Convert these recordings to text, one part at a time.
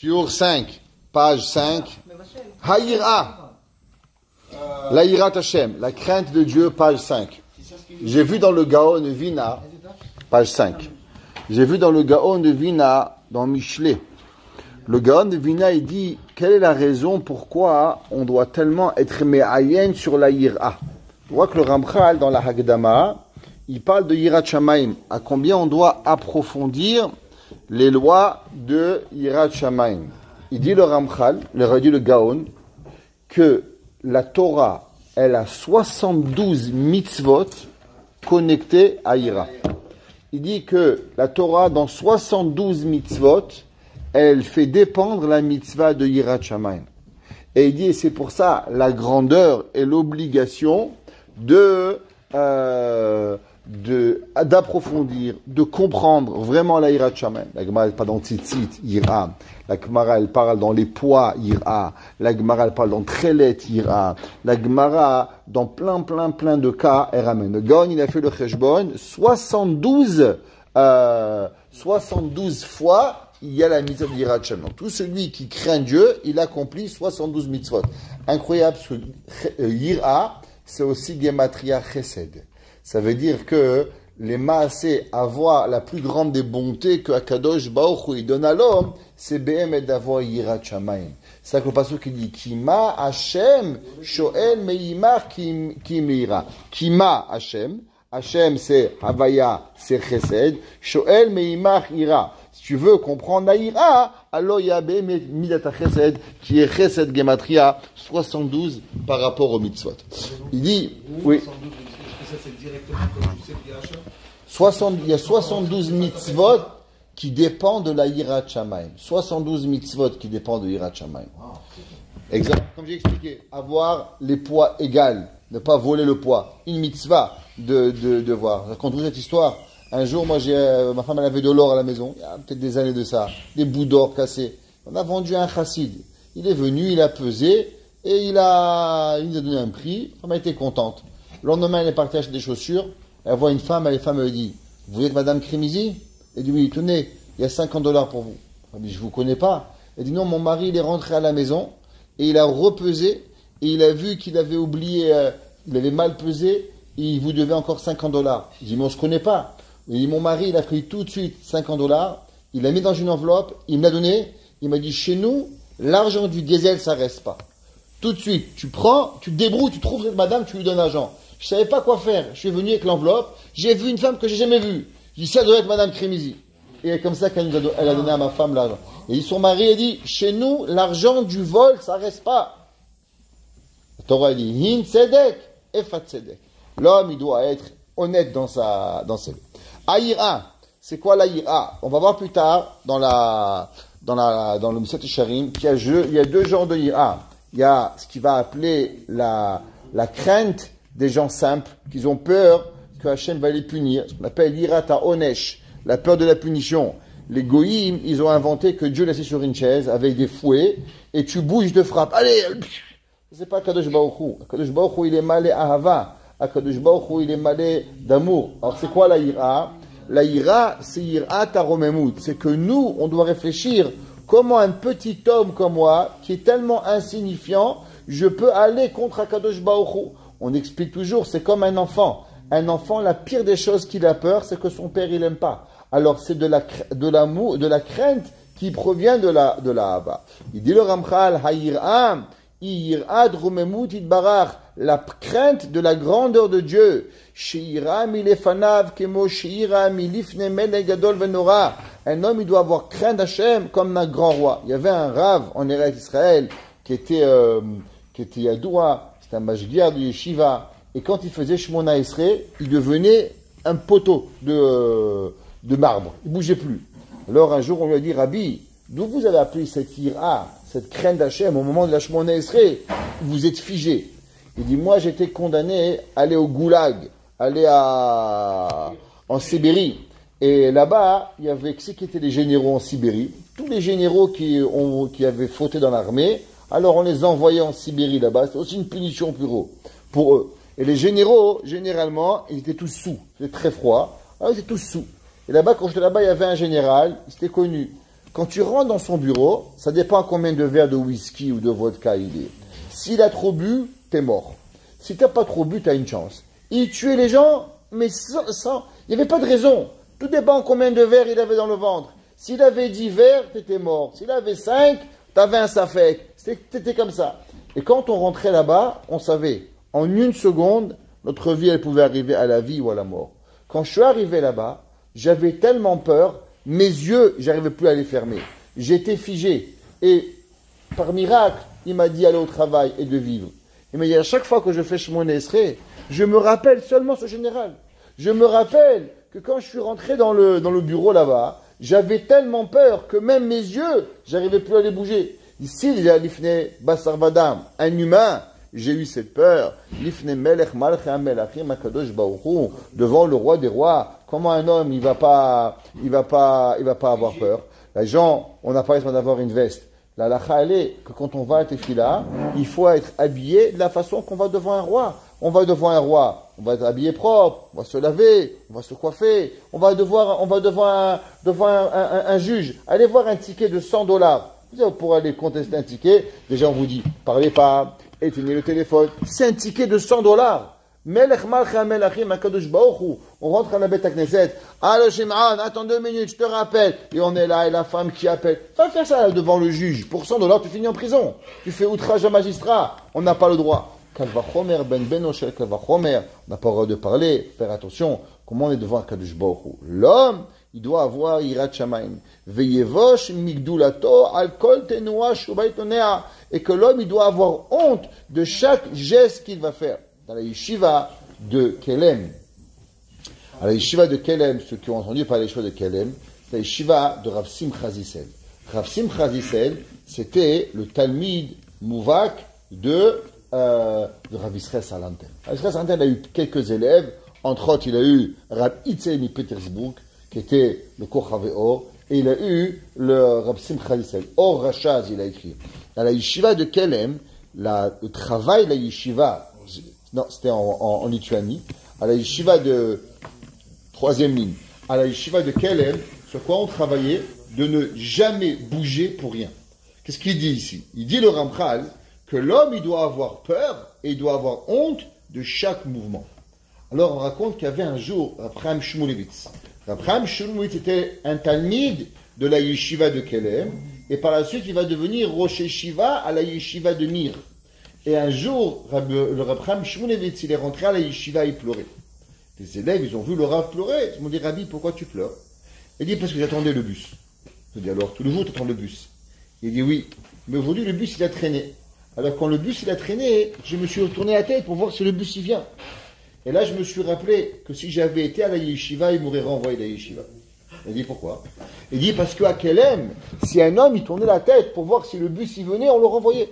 Shiur 5, page 5. Haïra. La Hirat Hashem, la crainte de Dieu, page 5. J'ai vu dans le Gaon de Vina, page 5. J'ai vu dans le Gaon de Vina, dans Michelet. Le Gaon de Vina, il dit, quelle est la raison pourquoi on doit tellement être me'ayen sur la Hira? On voit que le Ramchal, dans la Hagdama, il parle de Hirat Shamaim. À combien on doit approfondir les lois de Hirat Shamaim. Il dit le Ramchal, le Gaon, que la Torah, elle a 72 mitzvot connectés à Hira. Il dit que la Torah, dans 72 mitzvot, elle fait dépendre la mitzvah de Hirat Shamaim. Et il dit, et c'est pour ça la grandeur et l'obligation d'approfondir, de comprendre vraiment la Hirat Shamaim. La Gemara, elle parle dans Tzitzit, Hira. La Gemara, elle parle dans les poids, Hira. La Gemara, elle parle dans Trelet, Hira. La Gemara, dans plein de cas, elle ramène. Le Gaon, il a fait le Cheshbon, 72 fois, il y a la mitzvah de Hirat Shamaim. Donc, tout celui qui craint Dieu, il accomplit 72 mitzvot. Incroyable, parce que Hira, c'est aussi Gematria Chesed. Ça veut dire que les maasés avoir la plus grande des bontés que Akadosh Baruch Hu donne à l'homme, c'est BM d'avoir Hirat Shamaim. C'est ça que le passage qui dit Kima Hashem Shoel Meimar Kimira. Kima Hashem. Hashem c'est Havaya, c'est Chesed. Shoel Meimar Ira. Si tu veux comprendre la Ira, alors il y a BM Midata Chesed qui est Chesed Gematria 72 par rapport au mitzvot. Il dit oui. Ça, c'est directement comme tu sais le il y a 72 mitzvot qui dépendent de la Hirat Shamaim. 72 mitzvot qui dépendent de Hirat Shamaim. Exemple, comme j'ai expliqué, avoir les poids égaux, ne pas voler le poids. Une mitzvah de voir. J'ai raconté cette histoire. Un jour, moi, ma femme, elle avait de l'or à la maison. Il y a peut-être des années de ça. Des bouts d'or cassés. On a vendu un chassid. Il est venu, il a pesé et il nous a donné un prix. La femme a été contente. Le lendemain, elle est partie acheter des chaussures. Elle voit une femme, et la femme lui dit, vous voyez que Madame Krimizi? Elle dit, oui, tenez, il y a $50 pour vous. Elle dit, je vous connais pas. Elle dit, non, mon mari, il est rentré à la maison, et il a repesé, et il a vu qu'il avait oublié, il avait mal pesé, et il vous devait encore $50. Il dit, mais on se connaît pas. Il dit, mon mari, il a pris tout de suite $50, il l'a mis dans une enveloppe, il me l'a donné, il m'a dit, chez nous, l'argent du diesel, ça reste pas. Tout de suite, tu prends, tu te débrouilles, tu trouves cette madame, tu lui donnes l'argent. Je savais pas quoi faire. Je suis venu avec l'enveloppe. J'ai vu une femme que j'ai jamais vue. J'ai dit, ça doit être Madame Krimizi. Et c'est comme ça qu'elle a donné à ma femme l'argent. Et son mari a dit, chez nous, l'argent du vol, ça reste pas. La Torah dit, hin tzedek, efat tzedek. L'homme, il doit être honnête dans ses lois. Haïra. C'est quoi la Hira? On va voir plus tard dans le Messat Sharim qu'il y a deux genres de Hira. Il y a ce qui va appeler la crainte des gens simples, qui ont peur que Hachem va les punir. Ce qu'on appelle l'irata onesh, la peur de la punition. Les goïms, ils ont inventé que Dieu laissait sur une chaise avec des fouets, et tu bouges, je te frappe. Allez! C'est pas Kadosh Baruch Hu. Kadosh Baruch Hu, il est malé ahava. Kadosh Baruch Hu, il est malé d'amour. Alors c'est quoi la ira? La ira, c'est ira taromemut. C'est que nous, on doit réfléchir comment un petit homme comme moi, qui est tellement insignifiant, je peux aller contre Kadosh Baruch Hu. On explique toujours, c'est comme un enfant. Un enfant, la pire des choses qu'il a peur, c'est que son père, il aime pas. Alors, c'est de l'amour, de la crainte qui provient de la hava. Il dit le Ramchal, Ha'ir'am, I'ir'ad rumemut idbarach, la crainte de la grandeur de Dieu. She'ira milefanav, kemo she'ira milifne melech gadol venora. Un homme, il doit avoir crainte d'Hachem comme un grand roi. Il y avait un rave en Eretz Israël qui était Yadoua. C'est un mashgiar du yeshiva. Et quand il faisait Shmona Esrei, il devenait un poteau de marbre. Il ne bougeait plus. Alors un jour, on lui a dit, Rabbi, d'où vous avez appris cette ira, cette crainte d'Hachem au moment de la Shmona Esrei? Vous êtes figé. Il dit, moi j'étais condamné à aller au goulag, aller en Sibérie. Et là-bas, il y avait qui étaient les généraux en Sibérie. Tous les généraux qui avaient fauté dans l'armée, alors on les envoyait en Sibérie là-bas. C'était aussi une punition pour eux. Et les généraux, généralement, ils étaient tous sous. C'était très froid. Alors ils étaient tous sous. Et là-bas, quand j'étais là-bas, il y avait un général. C'était connu. Quand tu rentres dans son bureau, ça dépend combien de verres de whisky ou de vodka il est. S'il a trop bu, t'es mort. Si t'as pas trop bu, t'as une chance. Il tuait les gens, mais sans il n'y avait pas de raison. Tout dépend combien de verres il avait dans le ventre. S'il avait 10 verres, t'étais mort. S'il avait 5, t'avais un safek. C'était comme ça. Et quand on rentrait là-bas, on savait, en une seconde, notre vie, elle pouvait arriver à la vie ou à la mort. Quand je suis arrivé là-bas, j'avais tellement peur, mes yeux, j'arrivais plus à les fermer. J'étais figé. Et par miracle, il m'a dit aller au travail et de vivre. Il m'a dit, à chaque fois que je fais Shemon Esrei, je me rappelle seulement ce général. Je me rappelle que quand je suis rentré dans le bureau là-bas, j'avais tellement peur que même mes yeux, j'arrivais plus à les bouger. Ici, il y a l'ifne basar vadam, un humain. J'ai eu cette peur. L'ifne melech malchei melachim akadosh baruch hu, devant le roi des rois. Comment un homme, il va pas avoir peur. Les gens, on n'a pas besoin d'avoir une veste. La lacha, elle est que quand on va à Tefila, il faut être habillé de la façon qu'on va devant un roi. On va devant un roi, on va être habillé propre, on va se laver, on va se coiffer, on va devant un juge. Allez voir un ticket de $100. Pour aller contester un ticket, déjà on vous dit, parlez pas, éteignez le téléphone. C'est un ticket de $100. Melech malchei melachim akadosh baruch hu. On rentre à la Beit Knesset. Allô Shimon, attends 2 minutes, je te rappelle. Et on est là, et la femme qui appelle. Va faire ça là, devant le juge. Pour $100, tu finis en prison. Tu fais outrage à magistrat. On n'a pas le droit. Kalvachomer ben benoshel kalvachomer. On n'a pas le droit de parler. Faire attention. Comment on est devant Akadosh baruch hu? L'homme, il doit avoir yirat shamayim. Veyevosh migdulato al kol tenua shubaytonea. Et que l'homme, il doit avoir honte de chaque geste qu'il va faire. Dans la yeshiva de Kelem, à la yeshiva de Kelem, ceux qui ont entendu parler de la yeshiva de Kelem, c'est la yeshiva de Rav Simcha Zissel. Rav Simcha Zissel, c'était le Talmid Mouvak de Rav Israël Salanter. Rav Israël Salanter a eu quelques élèves, entre autres, il a eu Rav Itzel de Petersburg, qui était le Kochavé Or, et il a eu le Rav Simcha Zissel. Or Rachaz, il a écrit. À la yeshiva de Kelem, le travail de la yeshiva, non, c'était en Lituanie, à la yeshiva de 3e ligne, à la yeshiva de Kelem, sur quoi on travaillait de ne jamais bouger pour rien. Qu'est-ce qu'il dit ici? Il dit le Ramchal que l'homme, il doit avoir peur et il doit avoir honte de chaque mouvement. Alors on raconte qu'il y avait un jour Abraham Shmulevitz. Abraham Shmulevitz était un talmid de la yeshiva de Kelem, et par la suite il va devenir Rosh Yeshiva à la yeshiva de Mir. Et un jour, le Rav Shmulevitz, il est rentré à la yeshiva, il pleurait. Les élèves, ils ont vu le Rav pleurer. Ils m'ont dit, Rabbi, pourquoi tu pleures? Il dit, parce que j'attendais le bus. Je dis, alors, tous les jours, tu attends le bus? Il dit, oui. Mais aujourd'hui, le bus, il a traîné. Alors, quand le bus, il a traîné, je me suis retourné la tête pour voir si le bus, il vient. Et là, je me suis rappelé que si j'avais été à la yeshiva, il m'aurait renvoyé de la yeshiva. Il dit, pourquoi? Il dit, parce qu'à Kelem, si un homme, il tournait la tête pour voir si le bus, il venait, on le renvoyait.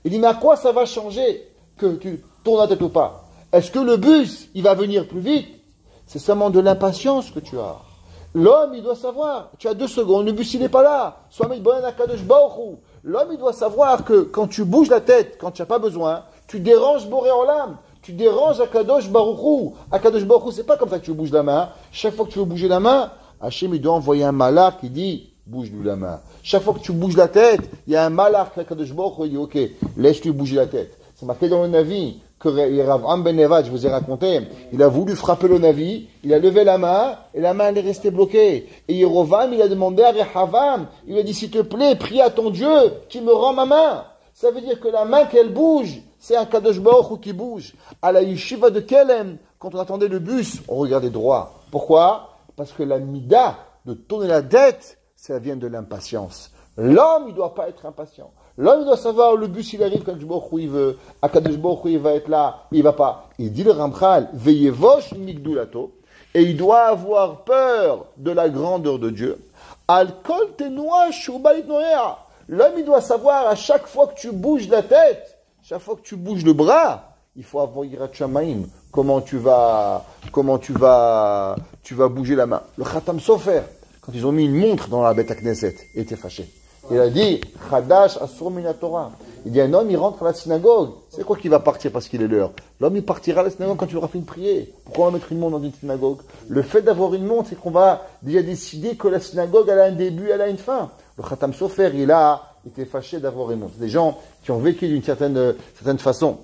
Il dit, mais à quoi ça va changer que tu tournes la tête ou pas? Est-ce que le bus, il va venir plus vite? C'est seulement de l'impatience que tu as. L'homme, il doit savoir, tu as 2 secondes, le bus, il n'est pas là. L'homme, il doit savoir que quand tu bouges la tête, quand tu n'as pas besoin, tu déranges Boré Olam, tu déranges Akadosh Baruch Hu. Akadosh Baruch Hu, c'est pas comme ça que tu bouges la main. Chaque fois que tu veux bouger la main, Hachem, il doit envoyer un malak qui dit, bouge-lui la main. Chaque fois que tu bouges la tête, il y a un malach qui dit, ok, laisse-lui bouger la tête. C'est marqué dans le Navi que Rav Am Ben Nevad, je vous ai raconté, il a voulu frapper le Navi, il a levé la main, et la main elle est restée bloquée. Et Yerovam, il a demandé à Rehavam, il lui a dit, s'il te plaît, prie à ton Dieu qui me rend ma main. Ça veut dire que la main qu'elle bouge, c'est un Kadosh Baruch Hu qui bouge. À la yeshiva de Kelem, quand on attendait le bus, on regardait droit. Pourquoi? Parce que la mida de tourner la tête, ça vient de l'impatience. L'homme, il ne doit pas être impatient. L'homme, il doit savoir, le bus, il arrive quand Akadosh Baruch Hu, il veut. Akadosh Baruch Hu, il va être là, il ne va pas. Il dit le Ramchal, Veyevosh migdulato, et il doit avoir peur de la grandeur de Dieu. Al kol tenua shubayit noea. L'homme, il doit savoir, à chaque fois que tu bouges la tête, chaque fois que tu bouges le bras, il faut avoir yirat shamayim. Comment tu vas bouger la main. Le Khatam Sofer, quand ils ont mis une montre dans la Beit Knesset, il était fâché. Il a dit, Chadash Asur Min Torah. Il dit, un homme, il rentre à la synagogue. C'est quoi qu'il va partir parce qu'il est l'heure? L'homme, il partira à la synagogue quand tu auras fait une prière. Pourquoi on va mettre une montre dans une synagogue? Le fait d'avoir une montre, c'est qu'on va déjà décider que la synagogue, elle a un début, elle a une fin. Le Khatam Sofer, il a été fâché d'avoir un nom. C'est des gens qui ont vécu d'une certaine façon.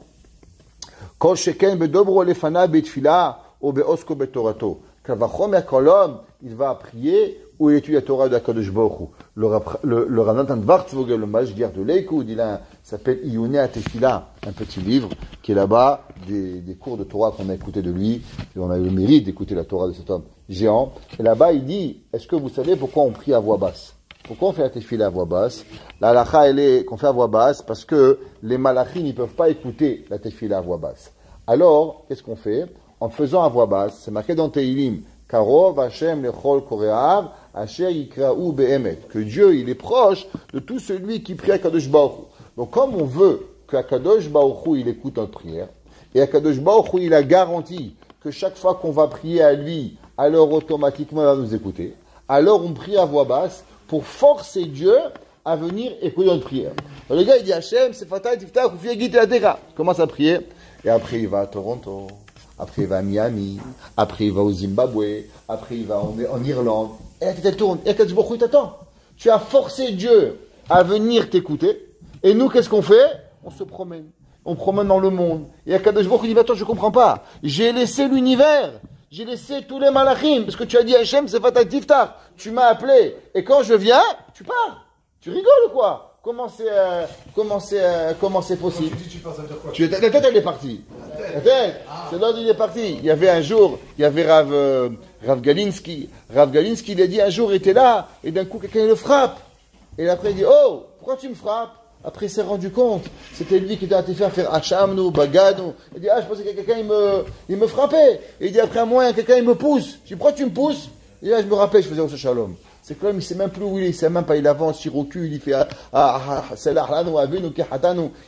Kol sheken bedobro lefana betfila ou beosko betorato. Quand l'homme, il va prier ou il étudie la Torah de la Kadosh Baruch Hu. Le Rav Natan Dvartzvogel, le Mashgiach de l'Eikoud, il s'appelle Iyouné Atefila, un petit livre qui est là-bas, des cours de Torah qu'on a écouté de lui, et on a eu le mérite d'écouter la Torah de cet homme géant. Et là-bas, il dit, est-ce que vous savez pourquoi on prie à voix basse? Pourquoi on fait la tefila à voix basse? La halakha, elle est qu'on fait à voix basse parce que les malachim, ils peuvent pas écouter la tefila à voix basse. Alors, qu'est-ce qu'on fait? En faisant à voix basse, c'est marqué dans Teilim, Karov Hashem lechol koreav, Asher yikra'u be'emet, que Dieu, il est proche de tout celui qui prie à Kadosh Baruch Hu. Donc, comme on veut que Kadosh Baruch Hu, il écoute notre prière, et Kadosh Baruch Hu, il a garanti que chaque fois qu'on va prier à lui, alors automatiquement, il va nous écouter. Alors, on prie à voix basse pour forcer Dieu à venir écouter notre prière. Donc, le gars, il dit Hashem, c'est fatal, tiftach, ou fiegit la terra. Il commence à prier, et après, il va à Toronto. Après, il va à Miami. Après, il va au Zimbabwe. Après, il va en Irlande. Et là, tu tournes. Et Kadosh Baruch Hu t'attend. Tu as forcé Dieu à venir t'écouter. Et nous, qu'est-ce qu'on fait? On se promène. On promène dans le monde. Et Kadosh Baruch Hu dit, attends, je comprends pas. J'ai laissé l'univers. J'ai laissé tous les malachim. Parce que tu as dit, Hachem, c'est fatal tiftar. Tu m'as appelé. Et quand je viens, tu pars. Tu rigoles ou quoi? Comment c'est possible? Tu pars, ça veut dire quoi? La tête, elle est partie. La tête, c'est là où il est parti. Il y avait un jour, il y avait Rav Galinsky. Rav Galinsky, il a dit un jour, il était là, et d'un coup, quelqu'un le frappe. Et après, il dit, oh, pourquoi tu me frappes? Après, il s'est rendu compte. C'était lui qui était à te faire Hachamnu, Baganu. Il dit, je pensais que quelqu'un, il me frappait. Et il dit, après un mois, quelqu'un, il me pousse. Je dis, pourquoi tu me pousses? Et là, je me rappelle, je faisais ce shalom. C'est que l'homme, il ne sait même plus où il est, il ne sait même pas, il avance, il recule, il fait il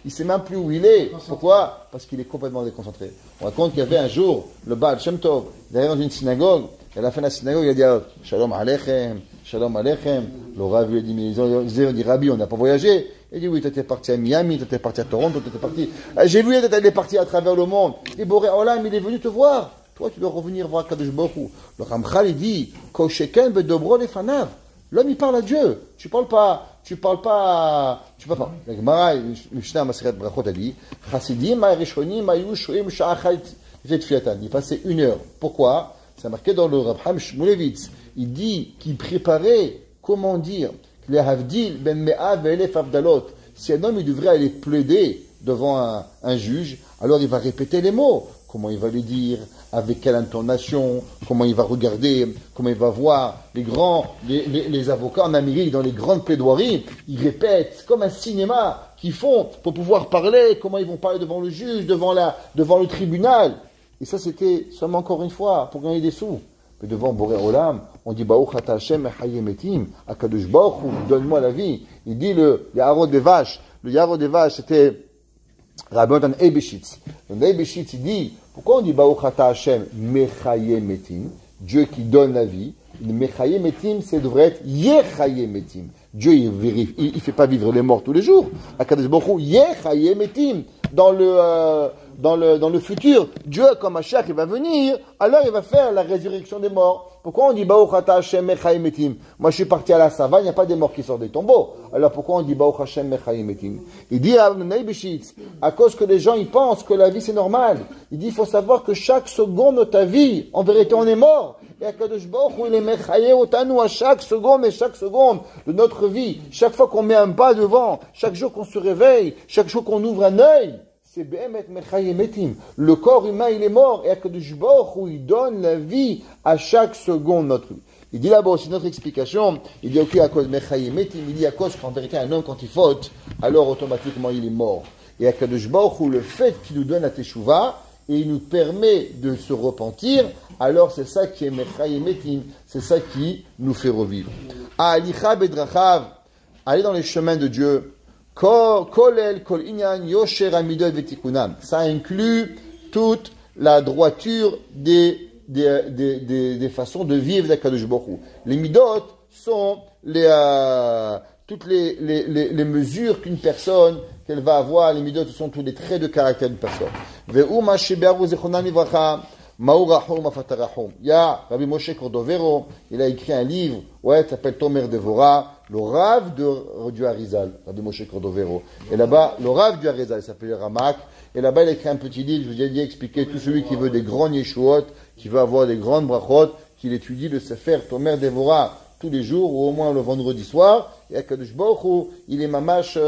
ne sait même plus où il est. Pourquoi? Parce qu'il est complètement déconcentré. On raconte qu'il y avait un jour, le Baal Shem Tov, il est dans une synagogue, et à la fin de la synagogue, il a dit Shalom Aleichem, Shalom Aleichem. Le Rav lui a dit, mais ils ont dit, Rabbi, on n'a pas voyagé. Il dit, oui, tu étais parti à Miami, tu étais parti à Toronto, tu étais parti. J'ai vu, tu étais parti à travers le monde. Il dit, Boré Olam, il est venu te voir. Toi, tu dois revenir voir Kadosh Baruch Hu. Le Ramchal, il dit, Kosheken bedobro lefanav. L'homme, il parle à Dieu. Tu parles pas. La Gemara, Mishnah Maseret Brachot a dit, Chassidim ha'rishonim hayu shoim sha'achal tefilatan. Il passait 1 heure. Pourquoi? C'est marqué dans le Rabham Shmulevitz. Il dit qu'il préparait, comment dire, les havdil ben me'a ve'elef avdalot. Si un homme, il devrait aller plaider devant un juge, alors il va répéter les mots. Comment il va les dire, avec quelle intonation, comment il va regarder, comment il va voir. Les avocats en Amérique, dans les grandes plaidoiries, ils répètent comme un cinéma qu'ils font pour pouvoir parler, comment ils vont parler devant le juge, devant le tribunal. Et ça, c'était seulement encore une fois pour gagner des sous. Mais devant Boré Olam, on dit Baruch Ata Hashem Hayemetim, Akadosh Baruch Hu, donne-moi la vie. Il dit le Yarod des vaches. Le Yarod des vaches, c'était Rabbi Natan Eibeshitz. Le Eibeshitz, il dit, pourquoi on dit Baruch Ata Hashem Mechayemetim, Dieu qui donne la vie? Mechayemetim, c'est devrait être Yechayemetim. Dieu, il fait pas vivre les morts tous les jours. Akadosh Baruch Hu, Yechayemetim. Dans le futur, Dieu, comme Mashiach, il va venir, alors il va faire la résurrection des morts. Pourquoi on dit Baruch Ata Hashem Mechayemetim? Moi, je suis parti à la savane, il n'y a pas des morts qui sortent des tombeaux. Alors pourquoi on dit Baruch Hashem Mechayemetim? Il dit à Neibishitz, à cause que les gens, ils pensent que la vie, c'est normal. Il dit, il faut savoir que chaque seconde de ta vie, en vérité, on est mort. Et à Kadosh Baruch Hu, il est Mechaye Otanu à chaque seconde de notre vie. Chaque fois qu'on met un pas devant, chaque jour qu'on se réveille, chaque jour qu'on ouvre un œil, c'est Be'emet Mechayemetim. Le corps humain, il est mort. Et à Kadosh Baruch Hu, il donne la vie à chaque seconde de notre vie. Il dit là-bas aussi notre explication. Il dit, ok, à cause Mechayemetim, il dit à cause qu'en vérité, un homme, quand il faute, alors automatiquement, il est mort. Et à Kadosh Baruch Hu, le fait qu'il nous donne la Teshuvah, et il nous permet de se repentir, alors c'est ça qui est Mechayemetim, c'est ça qui nous fait revivre. Alicha bedrachav, aller dans les chemins de Dieu, kolel kol inyan yosher amidot vetikunam. Ça inclut toute la droiture des façons de vivre d'Akadosh Baruch Hu. Les midot sont toutes les mesures qu'une personne qu'elle va avoir. Les midot sont tous les traits de caractère d'une personne. Ve'uma shebe'aru zechonam livracha ma'u rachum afatarachum. Il y a Rabbi Moshe Cordovero, il a écrit un livre, ça s'appelle Tomer Devora, le Rav du Harizal, Rabbi Moshe Cordovero. Et là-bas, le Rav du Harizal, il s'appelle Ramak. Et là-bas, il a écrit un petit livre, je vous ai dit expliquer tout celui qui veut des grands Yeshuot, qui veut avoir des grandes brachot, qu'il étudie le Sefer Tomer Devora tous les jours, ou au moins le vendredi soir. Et Akadosh Baruch Hu, il est mamash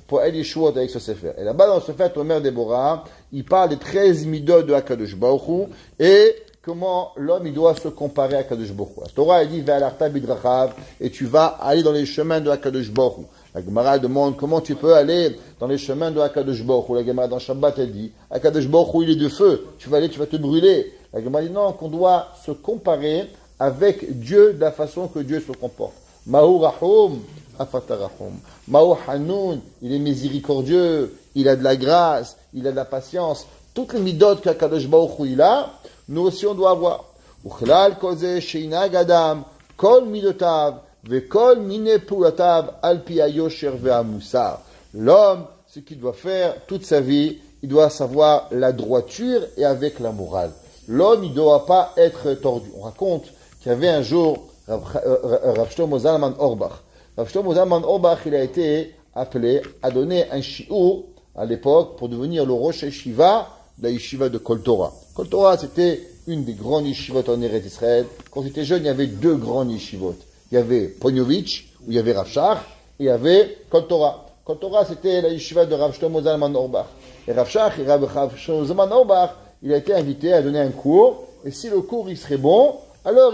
pour El Yeshuot avec ce Sefer. Et là-bas, dans le Sefer Tomer Devora, il parle des 13 midot de Akadosh Baruch Hu, et comment l'homme il doit se comparer à Akadosh Baruch Hu. La Torah elle dit Ve'alarta bidrachav, et tu vas aller dans les chemins de Akadosh Baruch Hu. La Gemara demande comment tu peux aller dans les chemins de Akadosh Baruch Hu. La Gemara dans Shabbat elle dit Akadosh Baruch Hu il est de feu, tu vas aller, tu vas te brûler. La Gemara dit non, qu'on doit se comparer avec Dieu de la façon que Dieu se comporte. Mahu Rahum, Afatarahum. Mahu Hanoun, il est miséricordieux, il a de la grâce, il a de la patience. Toutes les midot qu'Akadosh Baruch Hu il a, nous aussi on doit avoir. Uchlal koze sheinag adam, kol midotav, vekol mine pulatav, al pi hayosher ve'amusar. L'homme, ce qu'il doit faire toute sa vie, il doit savoir la droiture et avec la morale. L'homme, il ne doit pas être tordu. On raconte qu'il y avait un jour Rav Shlomo Zalman Auerbach. Rav Shlomo Zalman Auerbach, il a été appelé à donner un shiur à l'époque pour devenir le Rosh Yeshiva de la Yeshiva de Kol Torah. Kol Torah, c'était une des grandes yeshivot en Eretz Israël. Quand j'étais jeune, il y avait deux grandes yeshivot. Il y avait Ponyovitch, où il y avait Rav Shach, et il y avait Kol Torah. Kol Torah, c'était la yeshiva de Rav Shlomo Zalman Auerbach. Et Rav Shach et Rav Shlomo Zalman Auerbach, il a été invité à donner un cours, et si le cours il serait bon, alors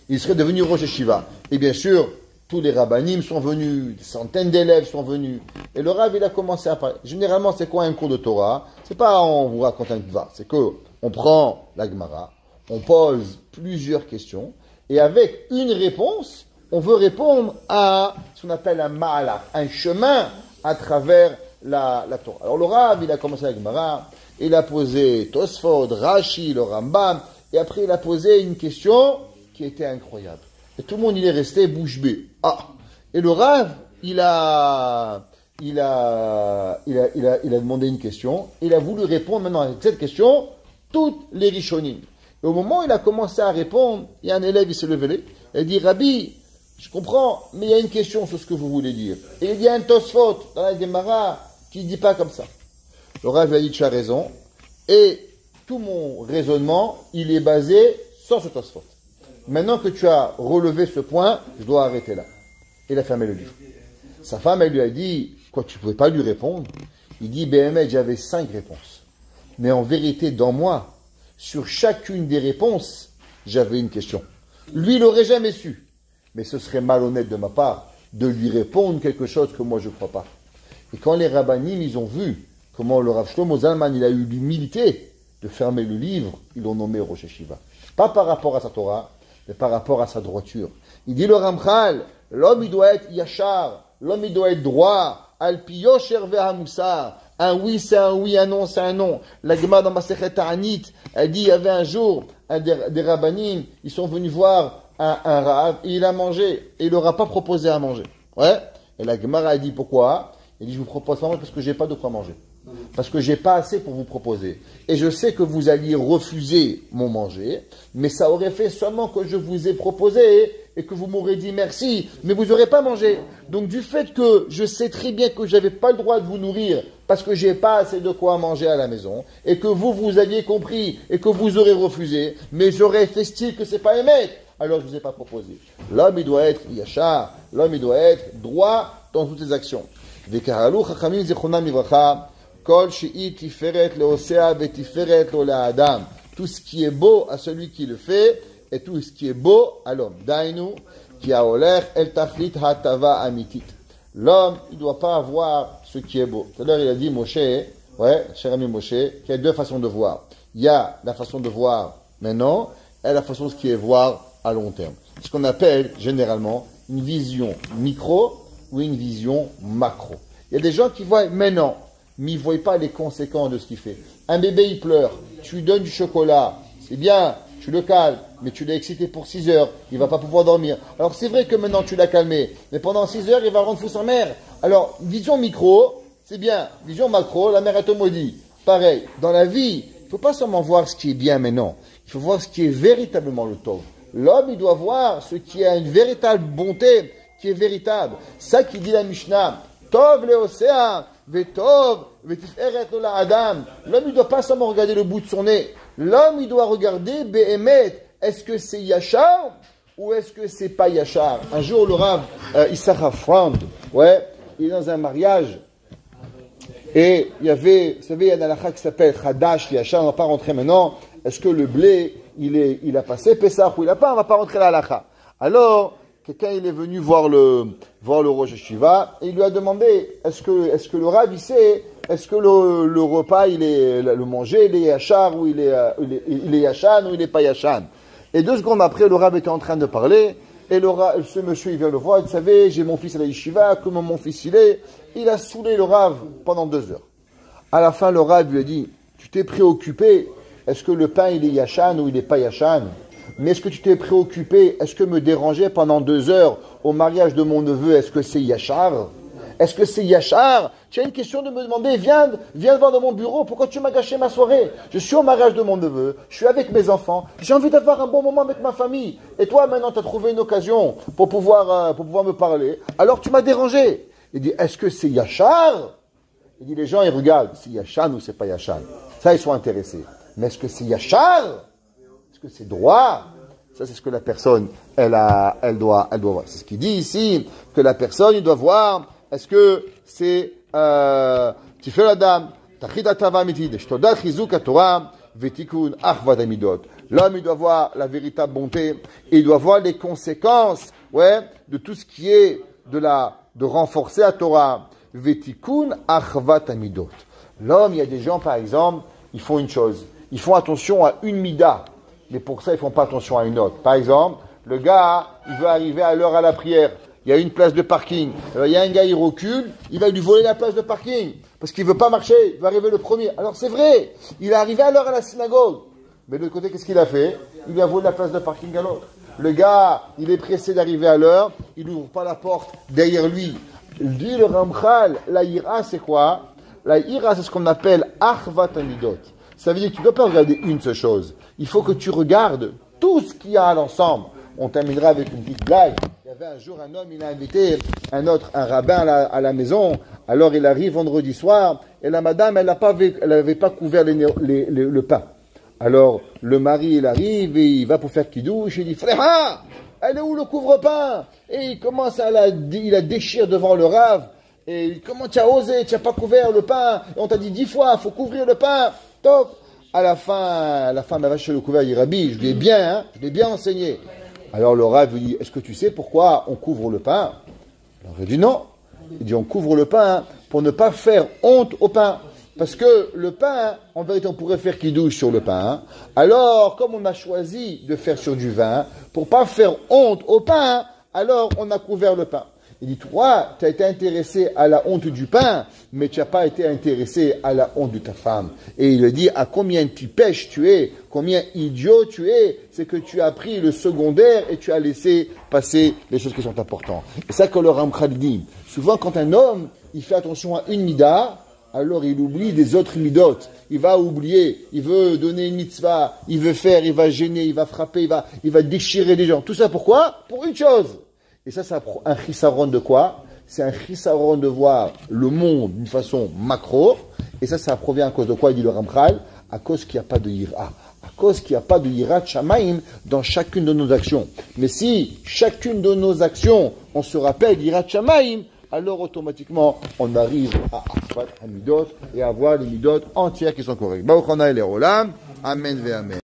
il serait devenu Rosh Yeshiva. Et bien sûr, tous les rabbanim sont venus, des centaines d'élèves sont venus, et le Rav il a commencé à parler. Généralement, c'est quoi un cours de Torah? C'est pas on vous raconte un kva, c'est que on prend la Gemara, on pose plusieurs questions, et avec une réponse, on veut répondre à ce qu'on appelle un ma'ala, un chemin à travers la Torah. Alors le Rav, il a commencé la Gemara, il a posé Tosfot, Rashi, le Rambam, et après il a posé une question qui était incroyable. Et tout le monde, il est resté bouche bée. Ah! Et le Rav, il a demandé une question, il a voulu répondre maintenant à cette question, toutes les Rishonim. Et au moment où il a commencé à répondre, il y a un élève, il s'est levé, il dit, Rabbi, je comprends, mais il y a une question sur ce que vous voulez dire. Et il y a un Tosfot dans la Gemara qui ne dit pas comme ça. Le Rav a dit, tu as raison, et tout mon raisonnement, il est basé sur ce Tosfot. Maintenant que tu as relevé ce point, je dois arrêter là. Il a fermé le livre. Sa femme, elle lui a dit, quoi, tu ne pouvais pas lui répondre? Il dit, BMH, j'avais 5 réponses. Mais en vérité, dans moi, sur chacune des réponses, j'avais une question. Lui, il n'aurait jamais su. Mais ce serait malhonnête de ma part de lui répondre quelque chose que moi, je ne crois pas. Et quand les rabbanim, ils ont vu comment le Rav Shlomo Zalman, il a eu l'humilité de fermer le livre, ils l'ont nommé Rosh Yeshiva. Pas par rapport à sa Torah, mais par rapport à sa droiture. Il dit le Ramchal, l'homme il doit être yachar, l'homme il doit être droit, al pi yosher ve'hamusar. Un oui c'est un oui, un non c'est un non. La Gemara dans Masechet Ta'anit, elle dit il y avait un jour des rabbanim, ils sont venus voir un Rav, et il a mangé, et il leur a pas proposé à manger. Ouais. Et la Gemara a dit pourquoi? Il dit je vous propose pas parce que j'ai pas de quoi manger. Parce que j'ai pas assez pour vous proposer. Et je sais que vous alliez refuser mon manger, mais ça aurait fait seulement que je vous ai proposé et que vous m'aurez dit merci, mais vous n'aurez pas mangé. Donc du fait que je sais très bien que j'avais pas le droit de vous nourrir parce que j'ai pas assez de quoi manger à la maison, et que vous aviez compris et que vous aurez refusé, mais j'aurais fait style que c'est pas émettre, alors je vous ai pas proposé. L'homme il doit être yachar, l'homme il doit être droit dans toutes ses actions. Vekaralu chachamim zichronam livracha. Tout ce qui est beau à celui qui le fait, et tout ce qui est beau à l'homme. L'homme, il ne doit pas avoir ce qui est beau. Tout à l'heure, il a dit, Moshe, cher ami Moshe, qu'il y a deux façons de voir. Il y a la façon de voir maintenant, et la façon de ce qui est voir à long terme. Ce qu'on appelle, généralement, une vision micro ou une vision macro. Il y a des gens qui voient maintenant, mais il ne voit pas les conséquences de ce qu'il fait. Un bébé, il pleure, tu lui donnes du chocolat, c'est bien, tu le calmes, mais tu l'as excité pour 6 heures, il ne va pas pouvoir dormir. Alors c'est vrai que maintenant tu l'as calmé, mais pendant 6 heures, il va rendre fou sa mère. Alors, vision micro, c'est bien. Vision macro, la mère est au maudit. Pareil, dans la vie, il ne faut pas seulement voir ce qui est bien maintenant, il faut voir ce qui est véritablement le tov. L'homme, il doit voir ce qui a une véritable bonté, qui est véritable. Ça qui dit la Mishnah, Tov leosea, vetov, vetiferet lo la adam. L'homme, il ne doit pas seulement regarder le bout de son nez. L'homme, il doit regarder Behemet. Est-ce que c'est Yachar ou est-ce que c'est pas Yachar? Un jour, le Rav Issachar Frand, ouais, il est dans un mariage. Et il y avait, vous savez, il y a un halakha qui s'appelle Chadash, Yachar, on ne va pas rentrer maintenant. Est-ce que le blé, il a passé Pessah ou il n'a pas? On ne va pas rentrer là, halakha. Alors, quelqu'un, il est venu voir le Rosh Hashiva et il lui a demandé, est-ce que le Rav, il sait, est-ce que le repas, le manger, il est Yachar ou il est Yachan ou il n'est pas Yachan? Et 2 secondes après, le Rav était en train de parler et ce monsieur, il vient le voir, il savait, j'ai mon fils à la yeshiva, comment mon fils il a saoulé le Rav pendant 2 heures. À la fin, le Rav lui a dit, tu t'es préoccupé, est-ce que le pain, il est Yachan ou il n'est pas Yachan? Mais est-ce que tu t'es préoccupé, est-ce que me déranger pendant 2 heures au mariage de mon neveu, est-ce que c'est Yachar? Est-ce que c'est Yachar? Tu as une question de me demander, viens voir dans mon bureau, pourquoi tu m'as gâché ma soirée? Je suis au mariage de mon neveu, je suis avec mes enfants, j'ai envie d'avoir un bon moment avec ma famille. Et toi, maintenant, tu as trouvé une occasion pour pouvoir me parler, alors tu m'as dérangé. Il dit, est-ce que c'est Yachar? Il dit, les gens, ils regardent, c'est Yachan ou c'est pas Yachan. Ça, ils sont intéressés. Mais est-ce que c'est Yachar? Est-ce que c'est droit? Ça, c'est ce que la personne, elle doit voir. C'est ce qu'il dit ici, que la personne, il doit voir, est-ce que c'est, tu fais la dame, l'homme, il doit voir la véritable bonté, et il doit voir les conséquences, de tout ce qui est de renforcer la Torah. Vetikun achvat amidot. L'homme, il y a des gens, par exemple, ils font une chose. Ils font attention à une mida. Mais pour ça, ils ne font pas attention à une autre. Par exemple, le gars, il veut arriver à l'heure à la prière. Il y a une place de parking. Il y a un gars, il recule. Il va lui voler la place de parking. Parce qu'il ne veut pas marcher. Il va arriver le premier. Alors, c'est vrai. Il est arrivé à l'heure à la synagogue. Mais de l'autre côté, qu'est-ce qu'il a fait? Il lui a volé la place de parking à l'autre. Le gars, il est pressé d'arriver à l'heure. Il n'ouvre pas la porte derrière lui. Il dit le Ramchal, la ira, c'est quoi? La ira, c'est ce qu'on appelle achvat amidot. Ça veut dire que tu ne dois pas regarder une seule chose. Il faut que tu regardes tout ce qu'il y a à l'ensemble. On terminera avec une petite blague. Il y avait un jour un homme, il a invité un rabbin à la maison. Alors il arrive vendredi soir et la madame, elle n'avait pas couvert le pain. Alors le mari, il arrive et il va pour faire kidouche. Il dit, frère, elle est où le couvre-pain? Et il commence il la déchire devant le Rav. Et comment tu as osé? Tu n'as pas couvert le pain. Et on t'a dit 10 fois, il faut couvrir le pain. Top. À la fin, elle va chez le couvert, il dit, Rabbi, je l'ai bien enseigné. Alors le Rav lui dit, est-ce que tu sais pourquoi on couvre le pain? Alors il dit non. Il dit, on couvre le pain pour ne pas faire honte au pain. Parce que le pain, en vérité, on pourrait faire kidouche sur le pain. Alors, comme on a choisi de faire sur du vin, pour pas faire honte au pain, alors on a couvert le pain. Il dit, toi, tu as été intéressé à la honte du pain, mais tu n'as pas été intéressé à la honte de ta femme. Et il lui dit, à combien tu pêches tu es, combien idiot tu es, c'est que tu as pris le secondaire et tu as laissé passer les choses qui sont importantes. C'est ça que le Ramchal dit. Souvent, quand un homme, il fait attention à une mida, alors il oublie des autres midot. Il va oublier, il veut donner une mitzvah, il veut faire, il va gêner, il va frapper, il va déchirer des gens. Tout ça pourquoi? Pour une chose. Et ça, c'est un chisaron de quoi? C'est un chisaron de voir le monde d'une façon macro. Et ça provient à cause de quoi, il dit le Ramchal? À cause qu'il n'y a pas de yira. À cause qu'il n'y a pas de yirat shamaim dans chacune de nos actions. Mais si chacune de nos actions, on se rappelle yirat shamaim, alors automatiquement, on arrive à Achvat Hamidot et à voir les midot entières qui sont correctes. Baruch Hana el Olam. Amen ve Amen.